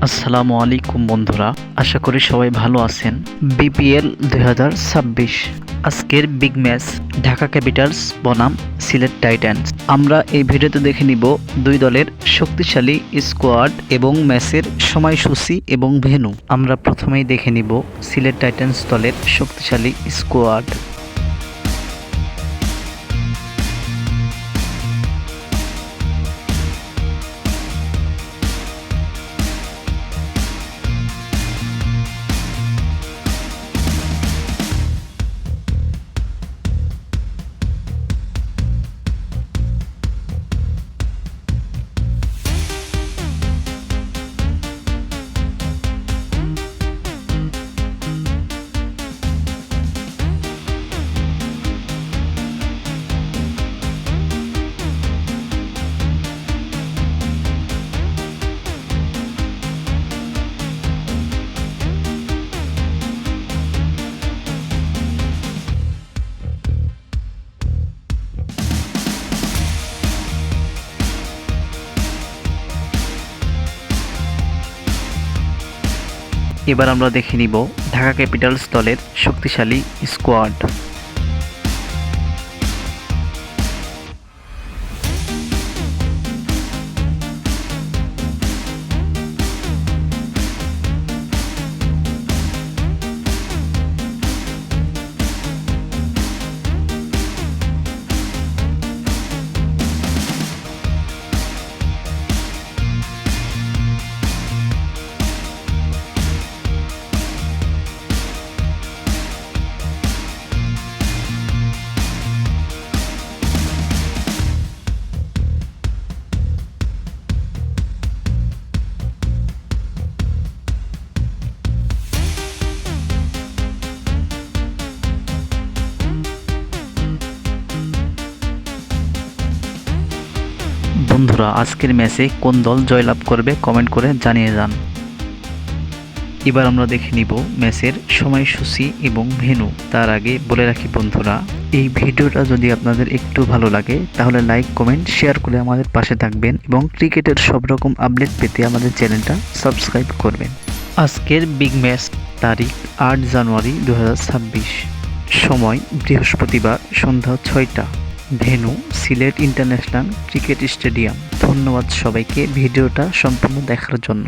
আসসালামু আলাইকুম বন্ধুরা, আশা করি সবাই ভালো আছেন। বিপিএল 2026 আজকের বিগ ম্যাচ ঢাকা ক্যাপিটালস বনাম সিলেট টাইটান্স। আমরা এই ভিডিওতে দেখে নিব দুই দলের শক্তিশালী স্কোয়াড এবং ম্যাচের সময়সূচি এবং ভেন্যু। আমরা প্রথমেই দেখে নিব সিলেট টাইটান্স দলের শক্তিশালী স্কোয়াড। এবার আমরা দেখে নিব ঢাকা ক্যাপিটালস দলের শক্তিশালী স্কোয়াড। বন্ধুরা, আজকের ম্যাচে কোন দল জয়লাভ করবে কমেন্ট করে জানিয়ে যান। এবার আমরা দেখে নিব ম্যাচের সময়সূচি এবং ভেন্যু। তার আগে বলে রাখি বন্ধুরা, এই ভিডিওটা যদি আপনাদের একটু ভালো লাগে তাহলে লাইক, কমেন্ট, শেয়ার করে আমাদের পাশে থাকবেন এবং ক্রিকেটের সব রকম আপডেট পেতে আমাদের চ্যানেলটা সাবস্ক্রাইব করবেন। আজকের বিগ ম্যাচ তারিখ 8 জানুয়ারি 2026, সময় বৃহস্পতিবার সন্ধ্যা 6টা, venue Sylhet international cricket stadium. ধন্যবাদ সবাইকে ভিডিওটা সম্পূর্ণ দেখার জন্য।